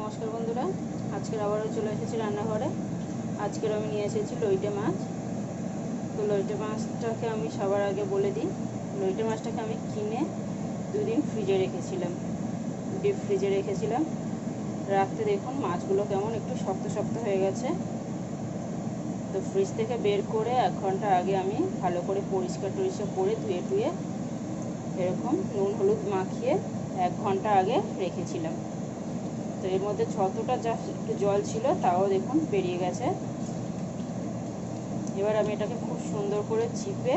নমস্কার বন্ধুরা, আজকের আবারও চলে এসেছি রান্নাঘরে। আজকের আমি নিয়ে এসেছি লইটে মাছ। তো লইটে মাছটাকে আমি সবার আগে বলে দিই, লইটে মাছটাকে আমি কিনে দুদিন ফ্রিজে রেখেছিলাম, ডিপ ফ্রিজে রেখেছিলাম। রাখতে দেখুন মাছগুলো কেমন একটু শক্ত শক্ত হয়ে গেছে। তো ফ্রিজ থেকে বের করে 1 ঘন্টা আগে আমি ভালো করে পরিষ্কার করে ধুয়ে এরকম নুন হলুদ মাখিয়ে 1 ঘন্টা আগে রেখেছিলাম। তো এর মধ্যে যতটা যা একটু জল ছিল তাও দেখুন বেরিয়ে গেছে। এবার আমি এটাকে খুব সুন্দর করে চিপে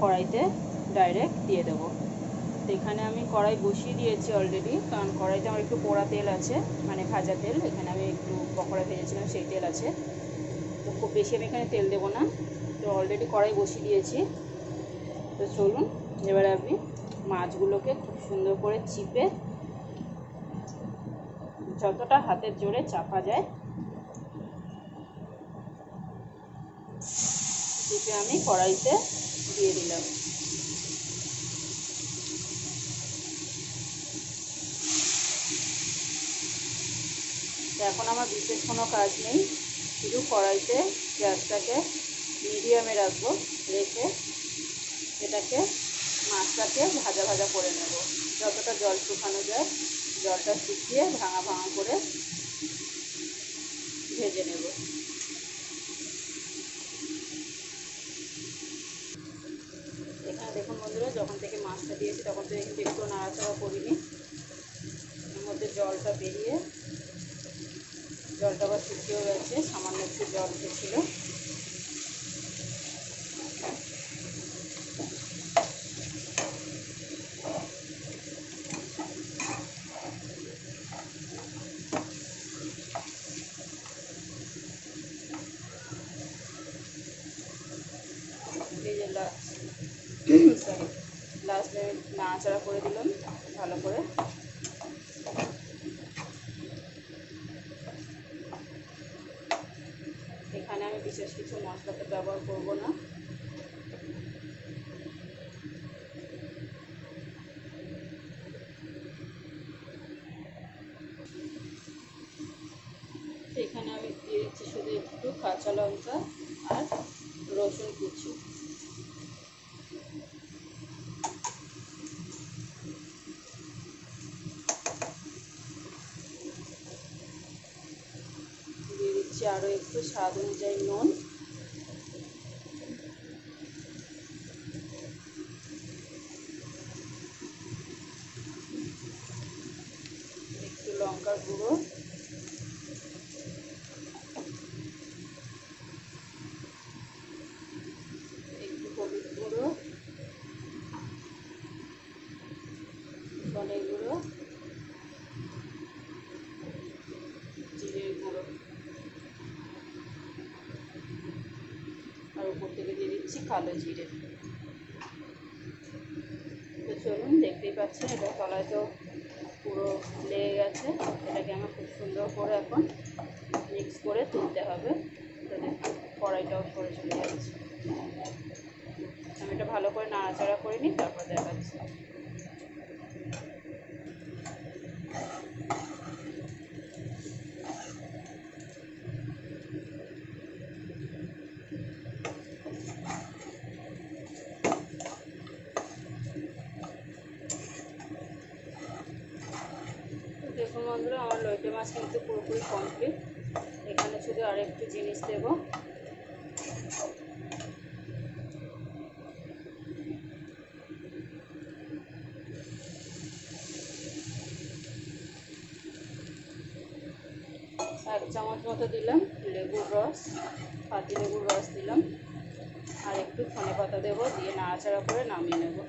কড়াইতে ডাইরেক্ট দিয়ে দেবো। তো এখানে আমি কড়াই বসিয়ে দিয়েছি অলরেডি, কারণ কড়াইতে আমার একটু পোড়া তেল আছে, মানে ভাজা তেল। এখানে আমি একটু পকোড়া ভেজেছিলাম, সেই তেল আছে। তো খুব বেশি আমি এখানে তেল দেবো না। তো অলরেডি কড়াই বসিয়ে দিয়েছি। তো চলুন এবারে আমি মাছগুলোকে খুব সুন্দর করে চিপে, যতটা হাতের জোরে চাপা যায় চিপে আমি কড়াইতে দিয়ে দিলাম। এখন আমার বিশেষ কোনো কাজ নেই, শুধু কড়াইতে গ্যাসটাকে মিডিয়ামে রাখবো, রেখে এটাকে মাছটাকে ভাজা ভাজা করে নেব। যতটা জল শুকানো যায় জলটা শুকিয়ে ভাঙা ভাঙা করে ভেজে নেব। এখানে দেখুন বন্ধুরা, যখন থেকে মাছটা দিয়েছি তখন থেকে কিন্তু একটু নাড়াচাড়া করিনি। এর মধ্যে জলটা বেরিয়ে জলটা আবার শুকিয়েও গেছে, সামান্য একটু জল উঠেছিল। এই যে লাস্ট নাড়াচাড়া করে দিলাম ভালো করে। এখানে আমি বিশেষ কিছু মশলাতে ব্যবহার করব না। এখানে আমি দিয়ে দিচ্ছি শুধু একটু কাঁচা লঙ্কা আর রসুন কুচি। দিয়ে দিচ্ছি আরও একটু স্বাদ অনুযায়ী নুন। একটু লঙ্কার গুঁড়ো, একটু হলুদ গুঁড়ো, ধনে গুঁড়ো, জিরের গুঁড়ো, আর উপর থেকে দিয়ে দিচ্ছি কালো জিরে। তো চলুন, দেখতেই পাচ্ছেন এটা তলায় তো পুরো লেগে গেছে। এটাকে আমার খুব সুন্দর করে এখন মিক্স করে তুলতে হবে, যাতে কড়াইটাও সরে চলে যাচ্ছে। আমি এটা ভালো করে নাড়াচাড়া করে নিই, তারপর দেখাচ্ছি। দেখুন বন্ধুরা, আমার লইটে মাছ কিন্তু পুরোপুরি কমপ্লিট। এখানে শুধু আরেকটু জিনিস দেব। এক চামচ মতো দিলাম লেবুর রস, পাতি লেবুর রস দিলাম, আর একটু ধনে পাতা দেবো, দিয়ে নাড়াচাড়া করে নামিয়ে নেব।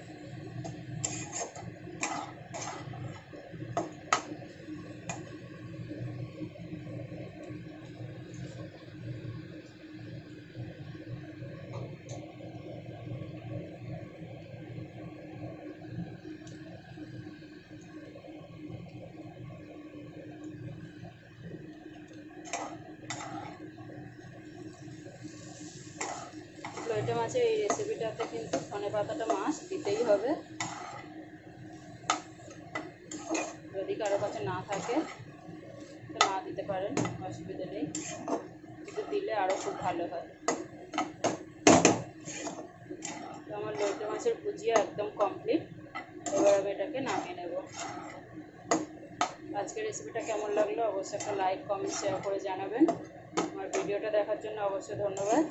লইটে মাছের এই রেসিপিটাতে কিন্তু ধনে পাতাটা মাছ দিতেই হবে। যদি কারো কাছে না থাকে তো পারেন, অসুবিধা নেই, কিন্তু দিলে আরও খুব ভালো হয়। তো আমার লইটে মাছের ভুজিয়া একদম কমপ্লিট। এবার আমি এটাকে নামিয়ে নেব। আজকের রেসিপিটা কেমন লাগলো অবশ্যই একটা লাইক, কমেন্ট, শেয়ার করে জানাবেন। আমার ভিডিওটা দেখার জন্য অবশ্যই ধন্যবাদ।